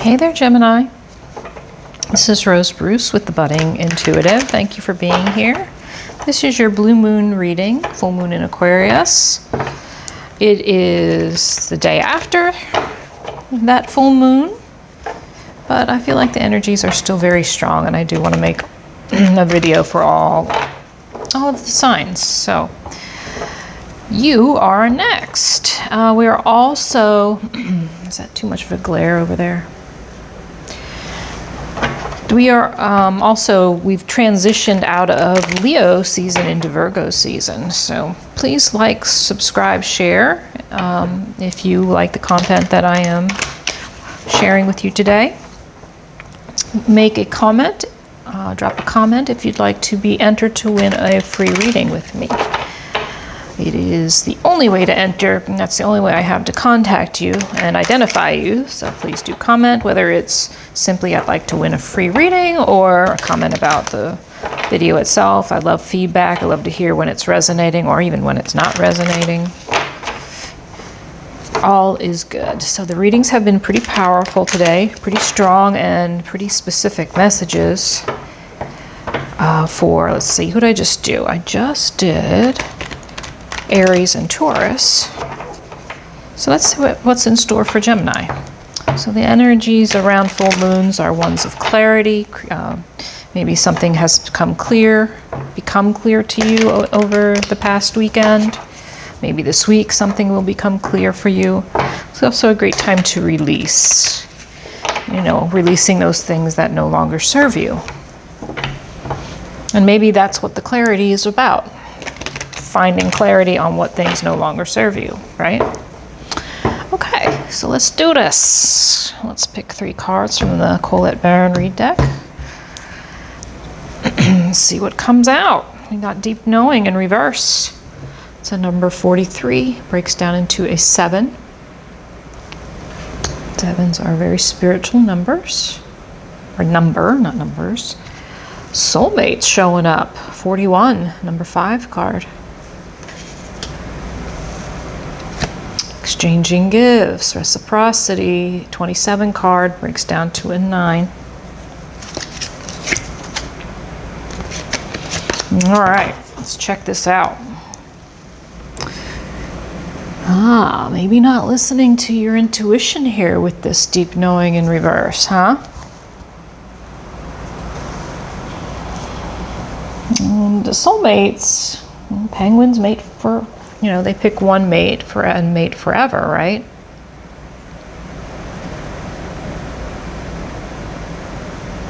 Hey there, Gemini. This is Rose Bruce with the Budding Intuitive. Thank you for being here. This is your blue moon reading, full moon in Aquarius. It is the day after that full moon, but I feel like the energies are still very strong, and I do want to make a video for all of the signs. So you are next. We are also, is that too much of a glare over there? We are we've transitioned out of Leo season into Virgo season. So please like, subscribe, share if you like the content that I am sharing with you today. Make a comment, drop a comment if you'd like to be entered to win a free reading with me. It is the only way to enter, and that's the only way I have to contact you and identify you. So please do comment, whether it's simply I'd like to win a free reading or a comment about the video itself. I love feedback. I love to hear when it's resonating or even when it's not resonating. All is good. So the readings have been pretty powerful today, pretty strong and pretty specific messages for, let's see, who did I just do? I just did Aries and Taurus. So let's see what's in store for Gemini. So the energies around full moons are ones of clarity. Maybe something has become clear to you over the past weekend. Maybe this week something will become clear for you. It's also a great time to release. Releasing those things that no longer serve you. And maybe that's what the clarity is about. Finding clarity on what things no longer serve you, right? Okay, so let's do this. Let's pick 3 cards from the Colette Baron read deck. See what comes out. We got Deep Knowing in reverse. It's a number 43, breaks down into a 7. 7s are very spiritual numbers, or number, not numbers. Soulmates showing up, 41, number 5 card. Exchanging gifts, reciprocity, 27 card, breaks down to a 9. All right, let's check this out. Maybe not listening to your intuition here with this Deep Knowing in reverse, huh? And the soulmates, penguins mate for, they pick one mate and mate forever, right?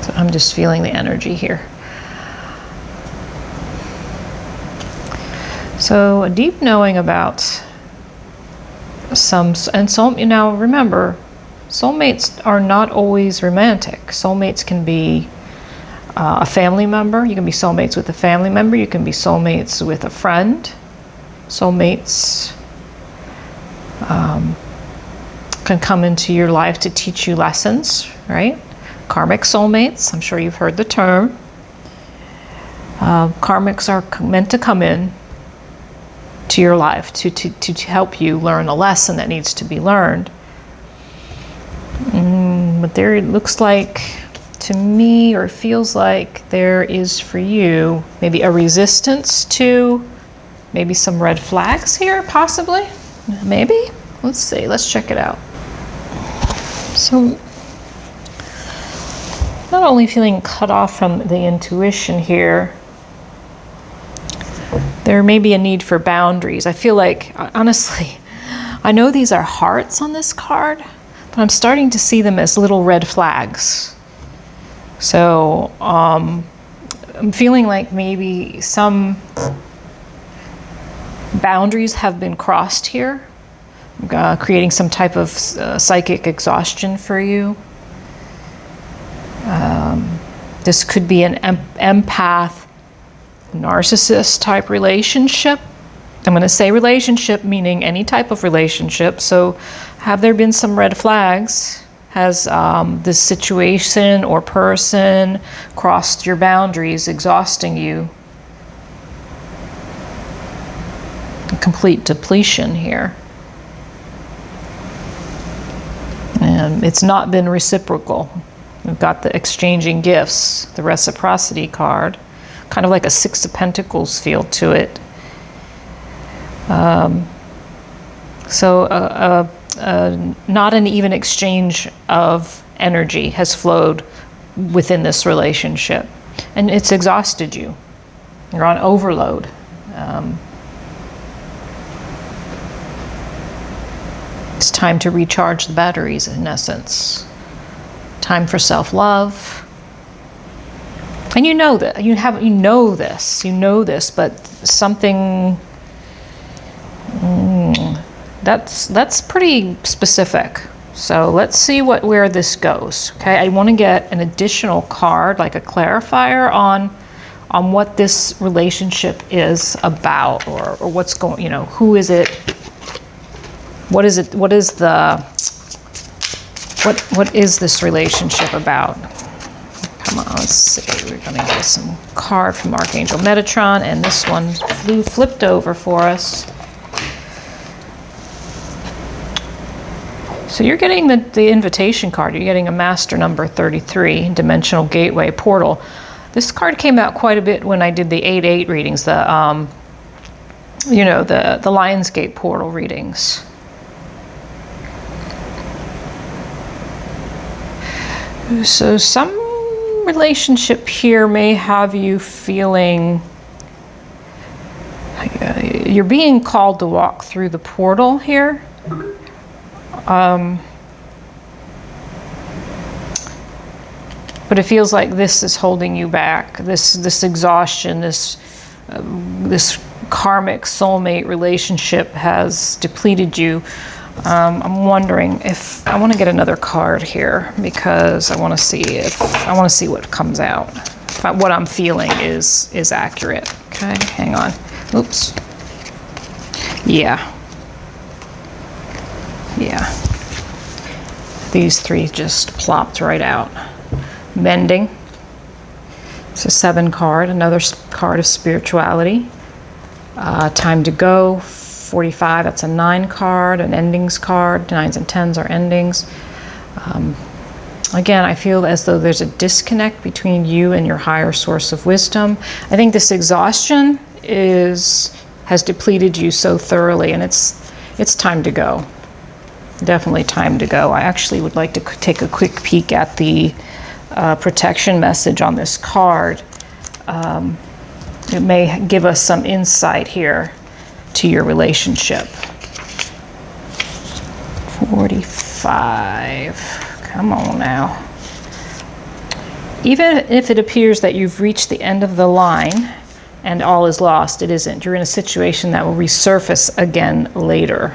So I'm just feeling the energy here. So a deep knowing about now remember, soulmates are not always romantic. Soulmates can be a family member. You can be soulmates with a family member. You can be soulmates with a friend. Soulmates can come into your life to teach you lessons, right? Karmic soulmates, I'm sure you've heard the term. Karmics are meant to come in to your life to help you learn a lesson that needs to be learned. But there it looks like to me, or feels like there is for you maybe a resistance to maybe some red flags here, possibly. Maybe. Let's see. Let's check it out. So, not only feeling cut off from the intuition here, there may be a need for boundaries. I feel like, honestly, I know these are hearts on this card, but I'm starting to see them as little red flags. So, I'm feeling like maybe some boundaries have been crossed here, creating some type of psychic exhaustion for you. This could be an empath, narcissist type relationship. I'm going to say relationship, meaning any type of relationship. So have there been some red flags? Has this situation or person crossed your boundaries, exhausting you? A complete depletion here. It's not been reciprocal. We've got the exchanging gifts, the reciprocity card, kind of like a Six of Pentacles feel to it. So not an even exchange of energy has flowed within this relationship, and it's exhausted you. You're on overload. It's time to recharge the batteries, in essence. Time for self-love. And you know that you know this, but something that's pretty specific. So let's see where this goes. Okay, I want to get an additional card, like a clarifier on what this relationship is about, or what's going. You know, who is it? What is it? What is this relationship about? Come on, let's see. We're going to get some card from Archangel Metatron, and this one flipped over for us. So you're getting the invitation card. You're getting a master number 33, dimensional gateway portal. This card came out quite a bit when I did the 8/8 readings, the Lionsgate portal readings. So some relationship here may have you feeling you're being called to walk through the portal here. But it feels like this is holding you back. This exhaustion, this karmic soulmate relationship has depleted you. I'm wondering if I want to get another card here, because I want to see what comes out. If what I'm feeling is accurate. Okay, hang on. Oops. Yeah. These three just plopped right out. Mending. It's a 7 card, another card of spirituality. Time to go. 45, that's a 9 card, an endings card. 9s and 10s are endings. Again, I feel as though there's a disconnect between you and your higher source of wisdom. I think this exhaustion has depleted you so thoroughly, and it's time to go. Definitely time to go. I actually would like to take a quick peek at the protection message on this card. It may give us some insight here to your relationship. 45. Come on now. Even if it appears that you've reached the end of the line and all is lost, it isn't. You're in a situation that will resurface again later.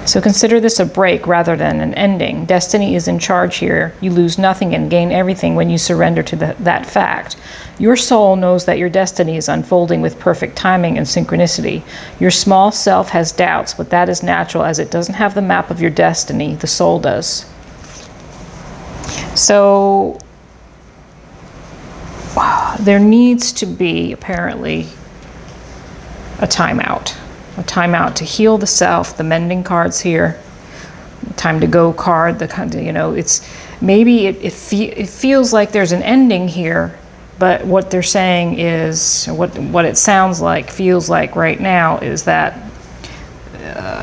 So consider this a break rather than an ending. Destiny is in charge here. You lose nothing and gain everything when you surrender to that fact. Your soul knows that your destiny is unfolding with perfect timing and synchronicity. Your small self has doubts, but that is natural, as it doesn't have the map of your destiny. The soul does. So there needs to be, apparently, a timeout. A timeout to heal the self. The mending card's here. Time to go card. The kind of, it's maybe it feels like there's an ending here, but what they're saying is what it sounds like, feels like right now is that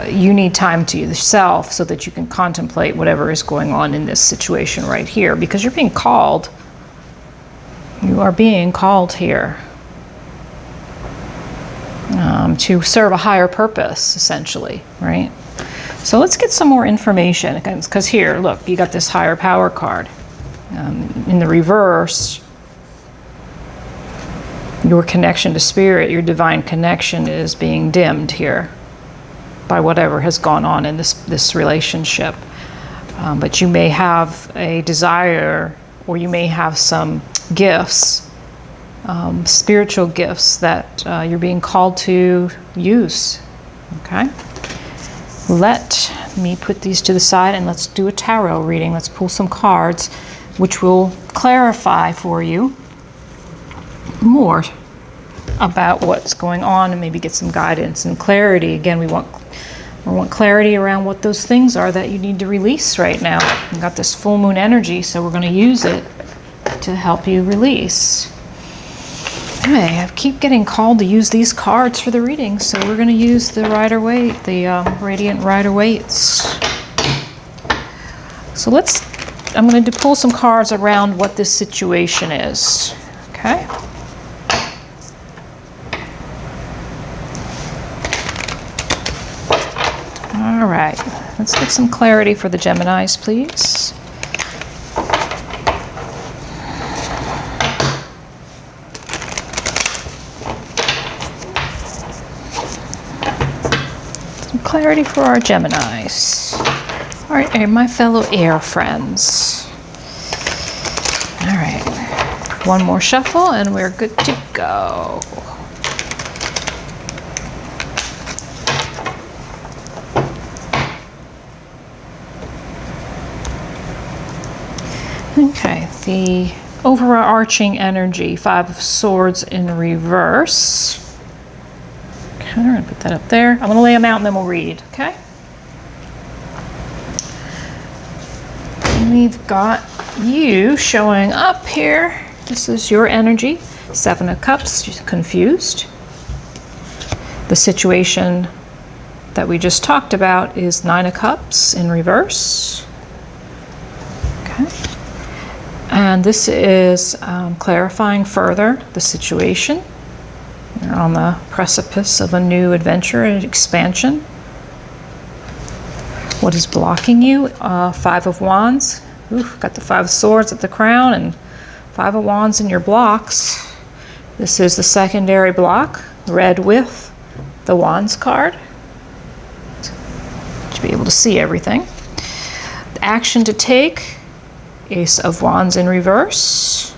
you need time to yourself so that you can contemplate whatever is going on in this situation right here, because you're being called. You are being called here. To serve a higher purpose, essentially, right? So let's get some more information, because here, look, you got this higher power card. In the reverse, your connection to spirit, your divine connection is being dimmed here by whatever has gone on in this relationship. But you may have a desire, or you may have some gifts, spiritual gifts that you're being called to use. Okay? Let me put these to the side and let's do a tarot reading. Let's pull some cards which will clarify for you more about what's going on and maybe get some guidance and clarity. Again, we want or want clarity around what those things are that you need to release right now. We've got this full moon energy, so we're going to use it to help you release. Okay, I keep getting called to use these cards for the reading, so we're going to use the Rider-Waite, the Radiant Rider-Waite's. So I'm going to pull some cards around what this situation is. Okay. All right, let's get some clarity for the Geminis, please. Clarity for our Geminis. All right, my fellow air friends. All right, one more shuffle and we're good to go. Okay, the overarching energy, Five of Swords in reverse. I'm going to put that up there. I'm going to lay them out and then we'll read, okay? And we've got you showing up here. This is your energy. Seven of Cups, confused. The situation that we just talked about is Nine of Cups in reverse. Okay. And this is clarifying further the situation. You're on the precipice of a new adventure and expansion. What is blocking you? Five of Wands. Ooh, got the Five of Swords at the crown and Five of Wands in your blocks. This is the secondary block, red with the Wands card. To be able to see everything. The action to take, Ace of Wands in reverse.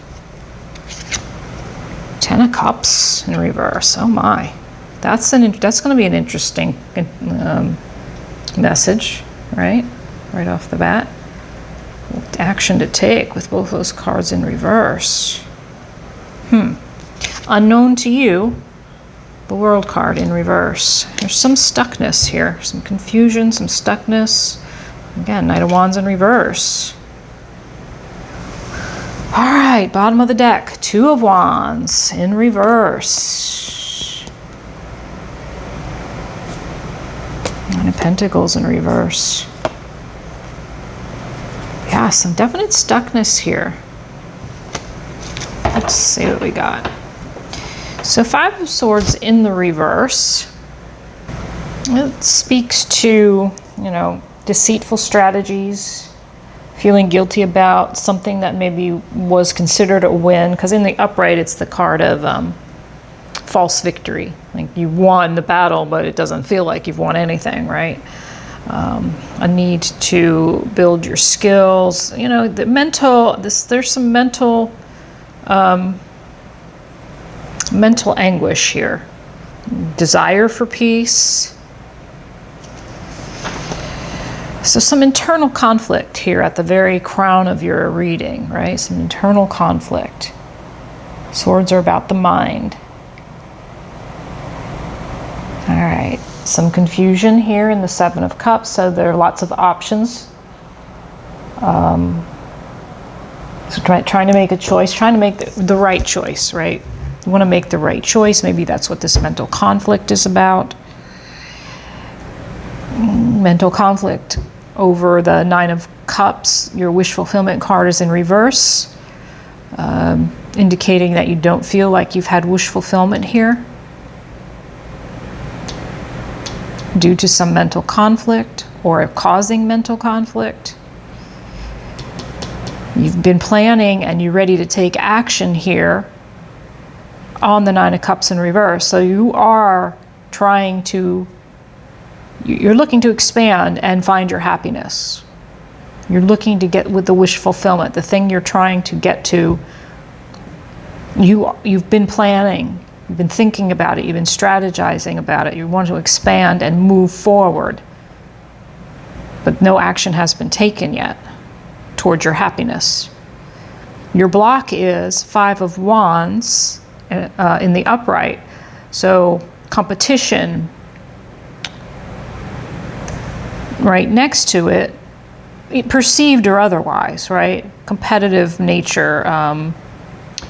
Ten of Cups in reverse. Oh my, that's going to be an interesting message, right? Right off the bat. Action to take with both those cards in reverse. Unknown to you, the World card in reverse. There's some stuckness here, some confusion, some stuckness. Again, Knight of Wands in reverse. All right, bottom of the deck, Two of Wands in reverse. Nine of Pentacles in reverse. Yeah, some definite stuckness here. Let's see what we got. So Five of Swords in the reverse. It speaks to, deceitful strategies, feeling guilty about something that maybe was considered a win, because in the upright it's the card of false victory. Like you won the battle, but it doesn't feel like you've won anything, right? A need to build your skills. There's some mental anguish here. Desire for peace. So some internal conflict here at the very crown of your reading, right? Some internal conflict. Swords are about the mind. All right, some confusion here in the Seven of Cups, so there are lots of options. So trying to make a choice, trying to make the right choice, right? You want to make the right choice. Maybe that's what this mental conflict is about. Mental conflict over the Nine of Cups. Your wish fulfillment card is in reverse, indicating that you don't feel like you've had wish fulfillment here due to some mental conflict or causing mental conflict. You've been planning and you're ready to take action here on the Nine of Cups in reverse. So you are you're looking to expand and find your happiness. You're looking to get with the wish fulfillment, the thing you're trying to get to. You've been planning, you've been thinking about it, you've been strategizing about it. You want to expand and move forward, but no action has been taken yet towards your happiness. Your block is Five of Wands in the upright. So competition, right next to it, perceived or otherwise, right? Competitive nature.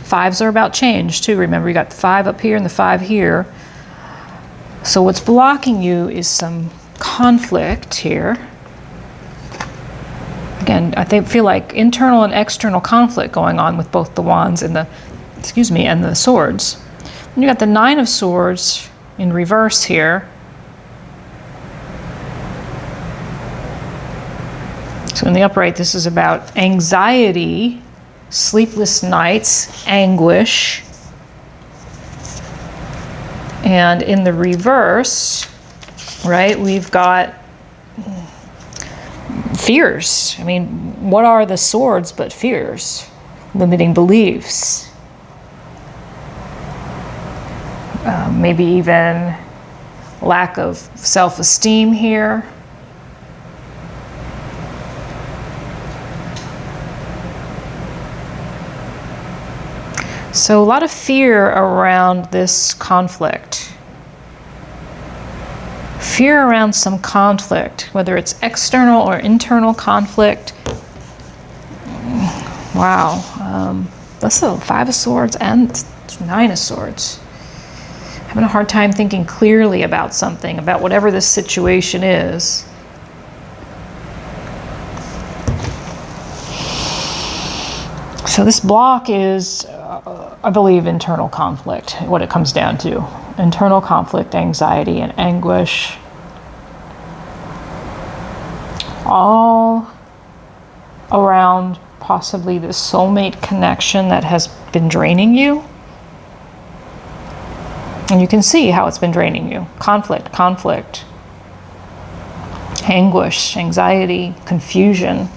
Fives are about change too. Remember, you got the 5 up here and the 5 here. So what's blocking you is some conflict here. Again, I feel like internal and external conflict going on with both the wands and the, and the swords. And you got the 9 of Swords in reverse here. So in the upright, this is about anxiety, sleepless nights, anguish. And in the reverse, right, we've got fears. I mean, what are the swords but fears? Limiting beliefs. Maybe even lack of self-esteem here. So a lot of fear around this conflict. Fear around some conflict, whether it's external or internal conflict. Wow, that's the 5 of Swords and 9 of Swords. Having a hard time thinking clearly about something, about whatever this situation is. So this block is, I believe, internal conflict, what it comes down to. Internal conflict, anxiety, and anguish. All around possibly this soulmate connection that has been draining you. And you can see how it's been draining you. Conflict, anguish, anxiety, confusion.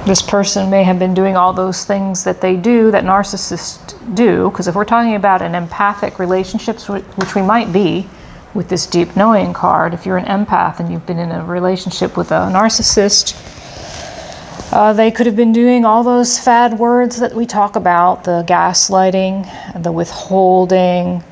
This person may have been doing all those things that they do, that narcissists do, because if we're talking about an empathic relationships, which we might be with this deep knowing card, if you're an empath and you've been in a relationship with a narcissist, they could have been doing all those fad words that we talk about, the gaslighting, the withholding,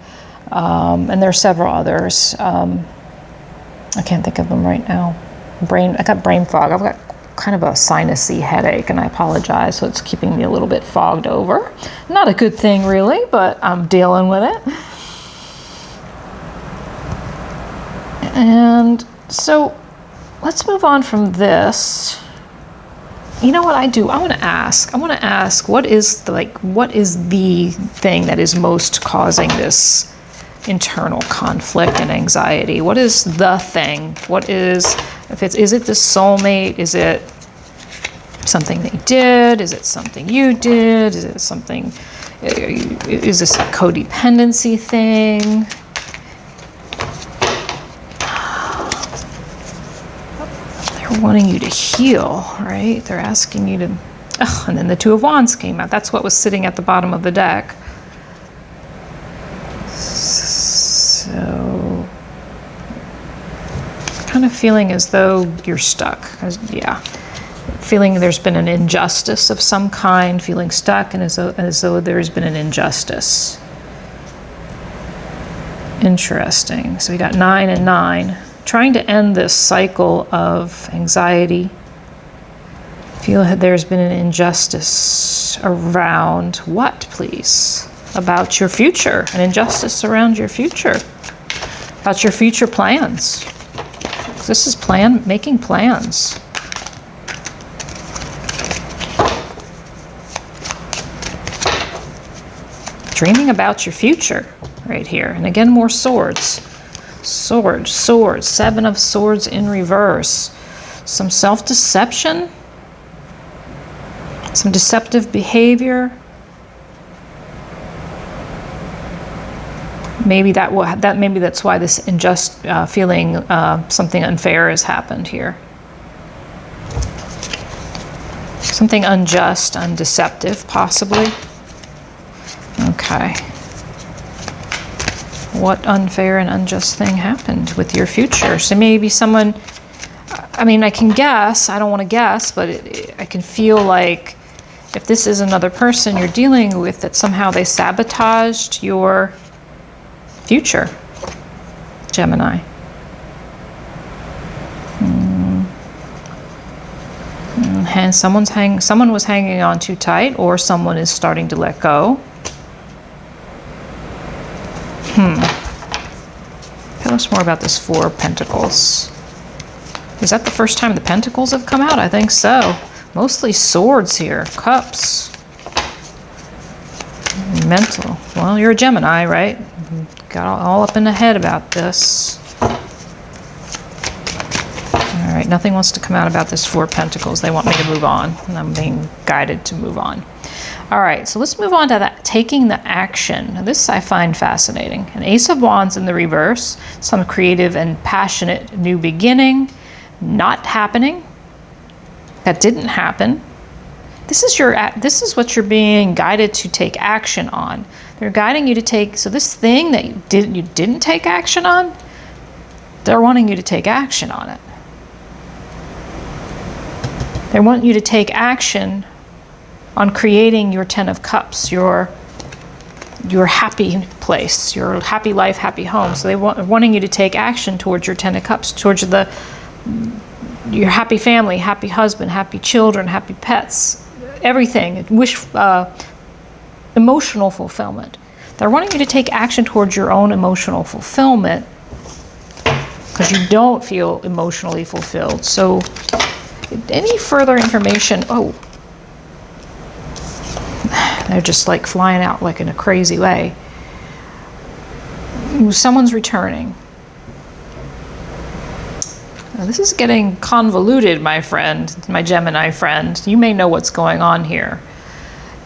and there are several others. I can't think of them right now. I got brain fog. I've got kind of a sinusy headache, and I apologize, so it's keeping me a little bit fogged over. Not a good thing really, but I'm dealing with it. And so let's move on from this. You know what I do? I want to ask what is the thing that is most causing this internal conflict and anxiety? What is the thing? Is it the soulmate? Is it something they did? Is it something you did? Is this a codependency thing? They're wanting you to heal, right? They're asking you to, and then the 2 of Wands came out. That's what was sitting at the bottom of the deck. So, kind of feeling as though you're stuck. Feeling there's been an injustice of some kind, feeling stuck, and as though there's been an injustice. Interesting. So we got 9 and 9. Trying to end this cycle of anxiety. Feel that there's been an injustice around what, please? About your future. An injustice around your future. About your future plans. This is making plans. Dreaming about your future right here. And again, more swords. Swords. 7 of Swords in reverse. Some self-deception. Some deceptive behavior. Maybe that's why this feeling something unfair has happened here. Something unjust, undeceptive, possibly. Okay. What unfair and unjust thing happened with your future? So maybe someone, I can guess, I don't want to guess, but I can feel like if this is another person you're dealing with, that somehow they sabotaged your future, Gemini. And someone was hanging on too tight, or someone is starting to let go. Tell us more about this Four of Pentacles. Is that the first time the Pentacles have come out? I think so. Mostly swords here. Cups. Mental. Well, you're a Gemini, right? Got all up in the head about this. All right, nothing wants to come out about this Four of Pentacles. They want me to move on, and I'm being guided to move on. All right, so let's move on to that, taking the action. Now, this I find fascinating. An Ace of Wands in the reverse, some creative and passionate new beginning, not happening. That didn't happen. This is what you're being guided to take action on. They're guiding you to take, so this thing that you didn't take action on, they're wanting you to take action on it. They want you to take action on creating your Ten of Cups, your happy place, your happy life, happy home. So they're wanting you to take action towards your Ten of Cups, towards your happy family, happy husband, happy children, happy pets, everything. Emotional fulfillment. They're wanting you to take action towards your own emotional fulfillment because you don't feel emotionally fulfilled. So any further information? Oh, they're just like flying out like in a crazy way. Someone's returning. Now, this is getting convoluted, my friend, my Gemini friend. You may know what's going on here.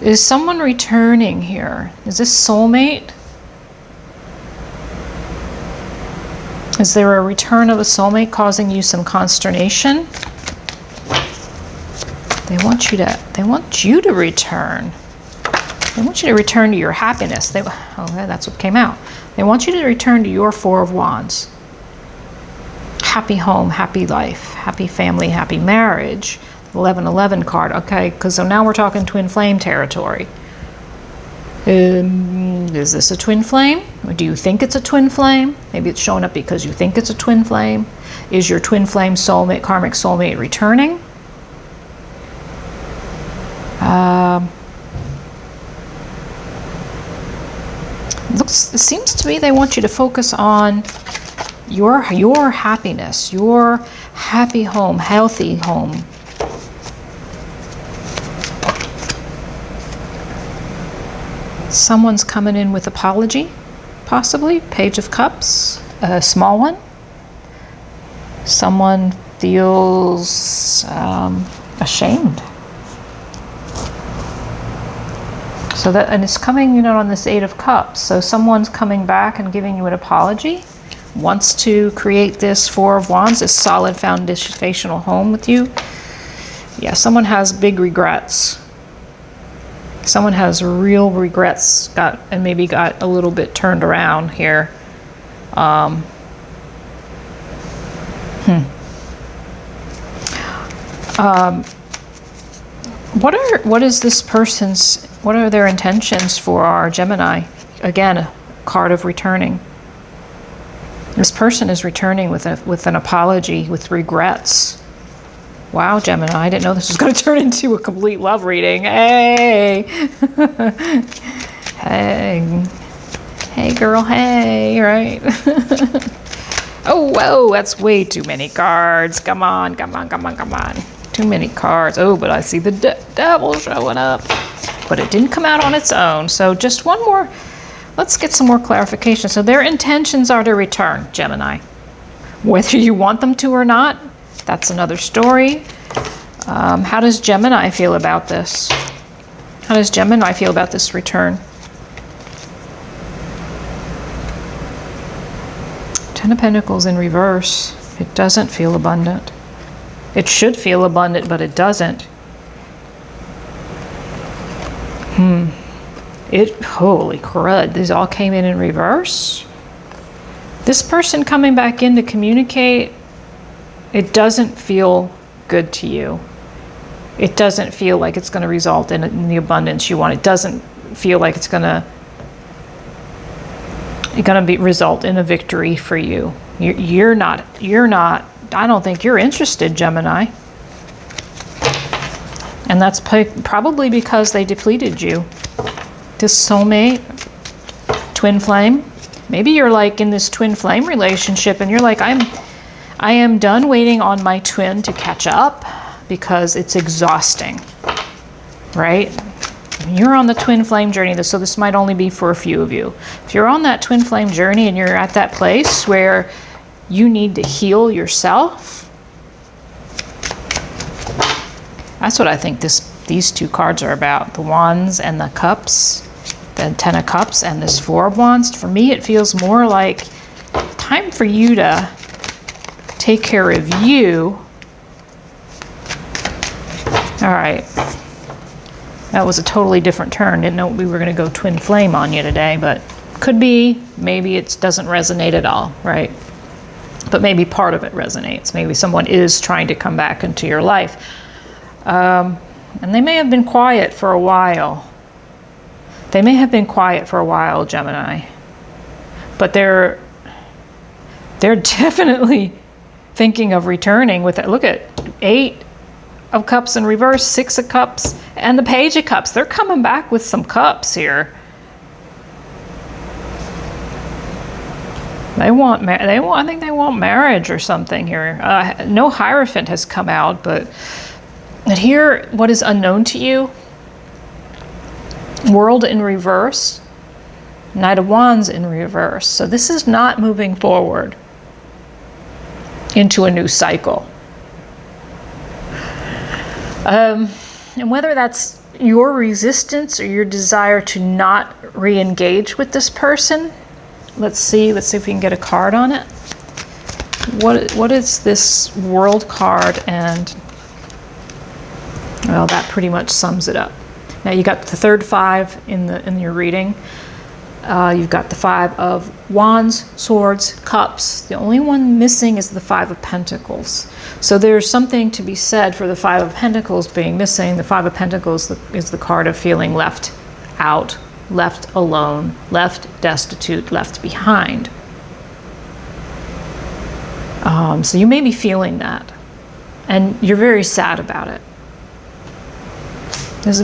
Is someone returning here? Is this soulmate? Is there a return of a soulmate causing you some consternation? They want you to return. They want you to return to your happiness. That's what came out. They want you to return to your Four of Wands. Happy home, happy life, happy family, happy marriage. 1111 card. Okay, because so now we're talking twin flame territory. Is this a twin flame? Or do you think it's a twin flame? Maybe it's showing up because you think it's a twin flame. Is your twin flame soulmate, karmic soulmate returning? It seems to me they want you to focus on your happiness, your happy home, healthy home. Someone's coming in with apology, possibly. Page of Cups, a small one. Someone feels ashamed. So that, and it's coming, on this Eight of Cups. So someone's coming back and giving you an apology, wants to create this Four of Wands, this solid foundational home with you. Yeah, someone has big regrets. Someone has real regrets, and maybe got a little bit turned around here. What are their intentions for our Gemini? Again, a card of returning. This person is returning with an apology, with regrets. Wow, Gemini, I didn't know this was going to turn into a complete love reading. Hey! Hey, girl, hey, right? Oh, whoa, that's way too many cards. Come on. Too many cards. Oh, but I see the devil showing up. But it didn't come out on its own. So just one more. Let's get some more clarification. So their intentions are to return, Gemini. Whether you want them to or not, that's another story. How does Gemini feel about this? How does Gemini feel about this return? Ten of Pentacles in reverse. It doesn't feel abundant. It should feel abundant, but it doesn't. Holy crud, these all came in reverse. This person coming back in to communicate, it doesn't feel good to you. It doesn't feel like it's going to result in the abundance you want. It doesn't feel like it's going to result in a victory for you. You're not, I don't think you're interested, Gemini. And that's probably because they depleted you. This soulmate, twin flame. Maybe you're like in this twin flame relationship and you're like, I am done waiting on my twin to catch up because it's exhausting, right? You're on the twin flame journey, so this might only be for a few of you. If you're on that twin flame journey and you're at that place where you need to heal yourself, that's what I think these two cards are about. The Wands and the Cups, the Ten of Cups and this Four of Wands. For me, it feels more like time for you to take care of you. All right. That was a totally different turn. Didn't know we were going to go twin flame on you today, but could be. Maybe it doesn't resonate at all, right? But maybe part of it resonates. Maybe someone is trying to come back into your life. And they may have been quiet for a while. They may have been quiet for a while, Gemini. But they're definitely thinking of returning with it. Look at 8 of Cups in reverse, 6 of Cups, and the Page of Cups. They're coming back with some cups here. I think they want marriage or something here. No Hierophant has come out, but here, what is unknown to you? World in reverse, Knight of Wands in reverse. So this is not moving forward into a new cycle. And whether that's your resistance or your desire to not re-engage with this person, let's see if we can get a card on it. What is this World card? And well, that pretty much sums it up. Now you got the third 5 in your reading. You've got the 5 of Wands, Swords, Cups. The only one missing is the 5 of Pentacles. So there's something to be said for the 5 of Pentacles being missing. The 5 of Pentacles is the card of feeling left out, left alone, left destitute, left behind. So you may be feeling that, and you're very sad about it. There's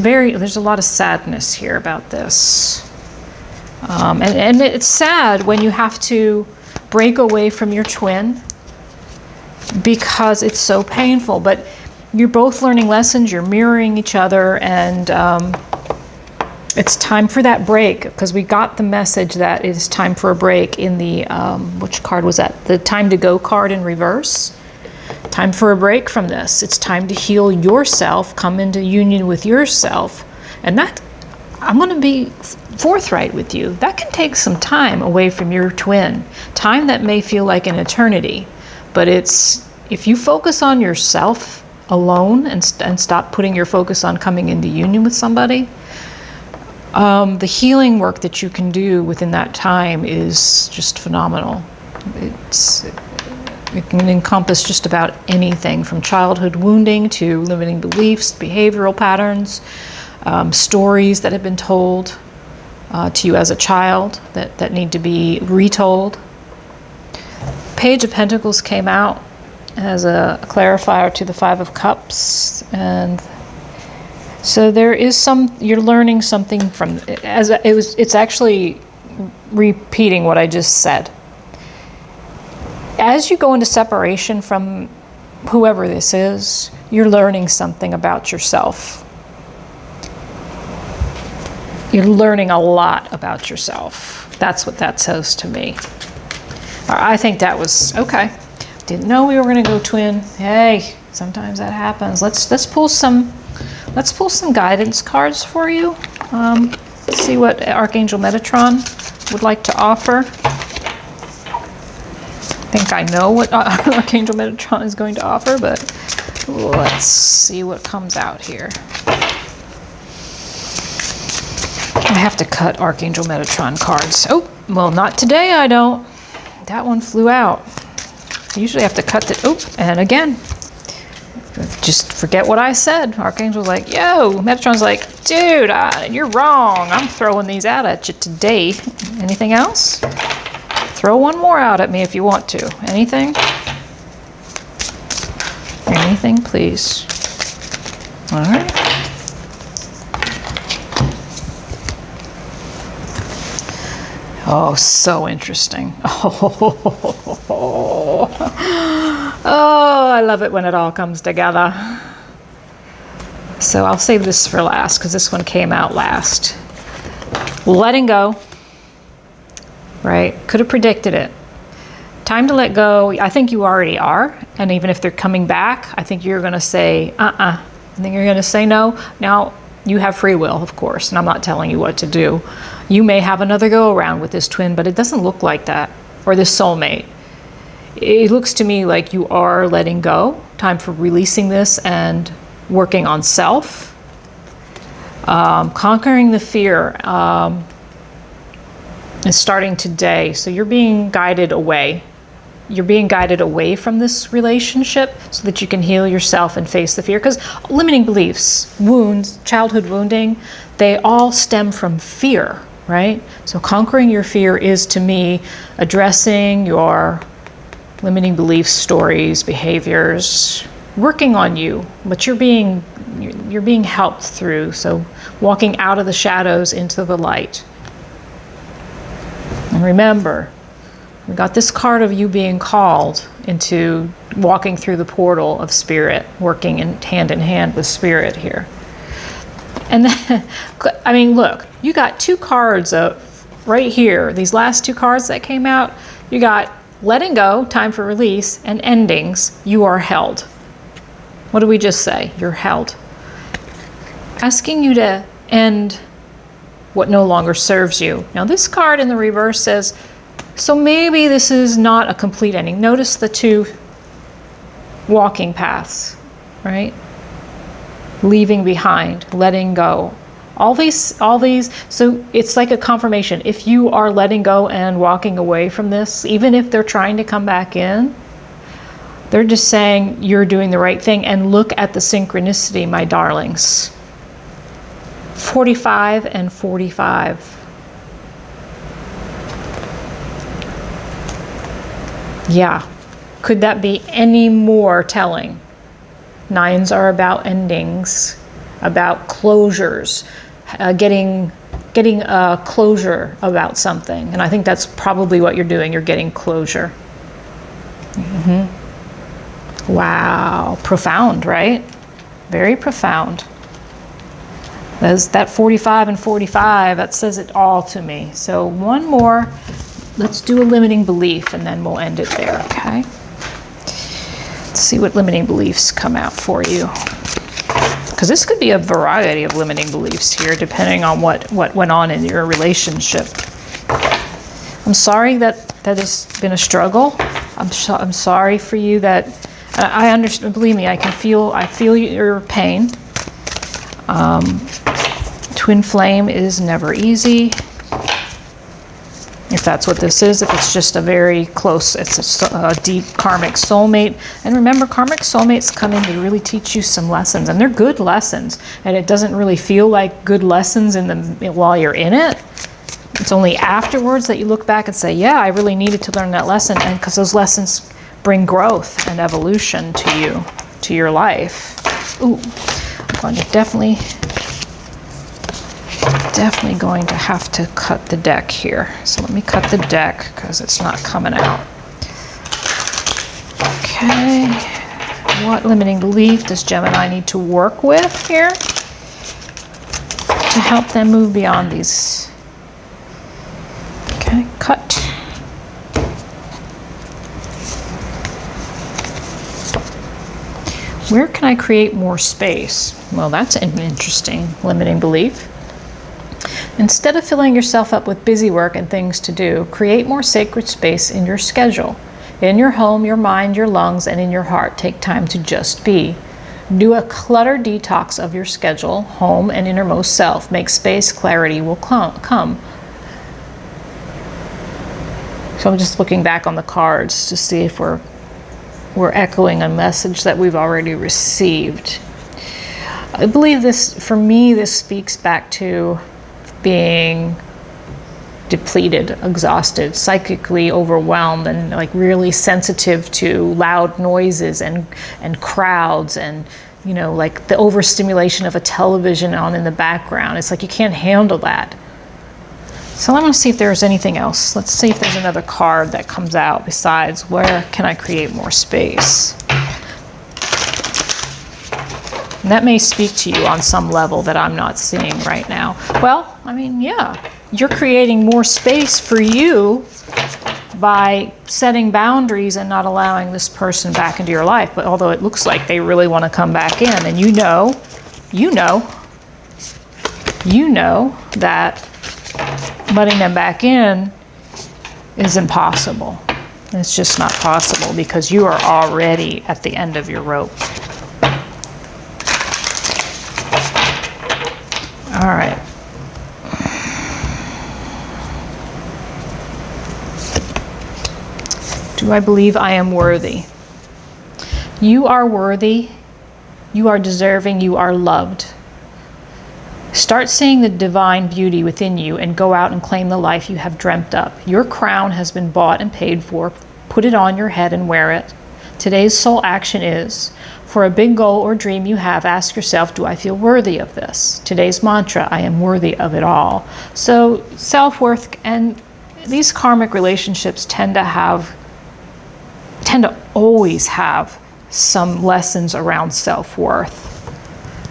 a lot of sadness here about this. And it's sad when you have to break away from your twin because it's so painful. But you're both learning lessons, you're mirroring each other, and it's time for that break, because we got the message that it's time for a break in the, which card was that? The Time to Go card in reverse. Time for a break from this. It's time to heal yourself, come into union with yourself. And that, I'm going to be forthright with you, that can take some time away from your twin. Time that may feel like an eternity. But it's, if you focus on yourself alone and stop putting your focus on coming into union with somebody, the healing work that you can do within that time is just phenomenal. It can encompass just about anything from childhood wounding to limiting beliefs, behavioral patterns, stories that have been told to you as a child that need to be retold. Page of Pentacles came out as a clarifier to the 5 of Cups, and so there is you're learning something from it's actually repeating what I just said. As you go into separation from whoever this is, you're learning something about yourself. You're learning a lot about yourself. That's what that says to me. I think that was okay. Didn't know we were going to go twin. Hey, sometimes that happens. Let's pull some guidance cards for you. See what Archangel Metatron would like to offer. I think I know what Archangel Metatron is going to offer, but let's see what comes out here. I have to cut Archangel Metatron cards. Oh, well, not today I don't. That one flew out. I usually have to cut the, oh, and again, just forget what I said. Archangel's like, yo, Metatron's like, dude, you're wrong. I'm throwing these out at you today. Anything else? Throw one more out at me if you want to. Anything? Anything, please. All right. Oh, so interesting. Oh, I love it when it all comes together. So I'll save this for last because this one came out last. Letting go, right? Could have predicted it. Time to let go. I think you already are. And even if they're coming back, I think you're going to say, I think you're going to say no. Now, you have free will, of course, and I'm not telling you what to do. You may have another go around with this twin, but it doesn't look like that, or this soulmate. It looks to me like you are letting go. Time for releasing this and working on self. Conquering the fear is starting today. So you're being guided away. You're being guided away from this relationship so that you can heal yourself and face the fear. Because limiting beliefs, wounds, childhood wounding, they all stem from fear, right? So conquering your fear is, to me, addressing your limiting beliefs, stories, behaviors, working on you, but you're being helped through. So walking out of the shadows into the light. And remember, we got this card of you being called into walking through the portal of spirit, working in hand with spirit here. And then, I mean, look, you got two cards of right here. These last two cards that came out, you got letting go, time for release, and endings, you are held. What did we just say? You're held. Asking you to end what no longer serves you. Now this card in the reverse says, so maybe this is not a complete ending. Notice the two walking paths, right? Leaving behind, letting go. All these, so it's like a confirmation. If you are letting go and walking away from this, even if they're trying to come back in, they're just saying you're doing the right thing. And look at the synchronicity, my darlings. 45 and 45. Yeah, could that be any more telling? Nines are about endings, about closures, getting a closure about something. And I think that's probably what you're doing. You're getting closure. Wow, profound, right? Very profound. That 45 and 45, that says it all to me. So one more. Let's do a limiting belief and then we'll end it there, okay? Let's see what limiting beliefs come out for you. Because this could be a variety of limiting beliefs here, depending on what went on in your relationship. I'm sorry that has been a struggle. I'm sorry for you that, I understand, believe me, I feel your pain. Twin flame is never easy. If that's what this is, if it's just a very close, it's a deep karmic soulmate. And remember, karmic soulmates come in to really teach you some lessons, and they're good lessons. And it doesn't really feel like good lessons while you're in it. It's only afterwards that you look back and say, yeah, I really needed to learn that lesson. And because those lessons bring growth and evolution to you, to your life. Ooh, I'm going to definitely going to have to cut the deck here. So let me cut the deck because it's not coming out. Okay. What limiting belief does Gemini need to work with here to help them move beyond these? Okay, cut. Where can I create more space? Well, that's an interesting limiting belief. Instead of filling yourself up with busy work and things to do, create more sacred space in your schedule. In your home, your mind, your lungs, and in your heart, take time to just be. Do a clutter detox of your schedule, home, and innermost self. Make space, clarity will come. So I'm just looking back on the cards to see if we're echoing a message that we've already received. I believe this, for me, this speaks back to being depleted, exhausted, psychically overwhelmed, and like really sensitive to loud noises and crowds, and you know, like the overstimulation of a television on in the background. It's like you can't handle that. So I'm going to see if there's anything else. Let's see if there's another card that comes out besides where can I create more space. And that may speak to you on some level that I'm not seeing right now. Well, I mean, yeah, you're creating more space for you by setting boundaries and not allowing this person back into your life. But although it looks like they really want to come back in, and you know that letting them back in is impossible. It's just not possible because you are already at the end of your rope. All right. Do I believe I am worthy? You are worthy. You are deserving. You are loved. Start seeing the divine beauty within you and go out and claim the life you have dreamt up. Your crown has been bought and paid for. Put it on your head and wear it. Today's soul action is, for a big goal or dream you have, ask yourself, do I feel worthy of this? Today's mantra, I am worthy of it all. So self-worth, and these karmic relationships tend to always have some lessons around self-worth.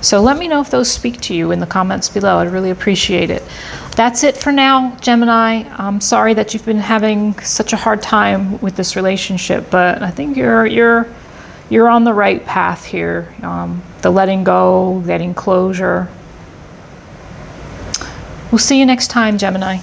So let me know if those speak to you in the comments below. I'd really appreciate it. That's it for now, Gemini. I'm sorry that you've been having such a hard time with this relationship, but I think you're on the right path here. The letting go, getting closure. We'll see you next time, Gemini.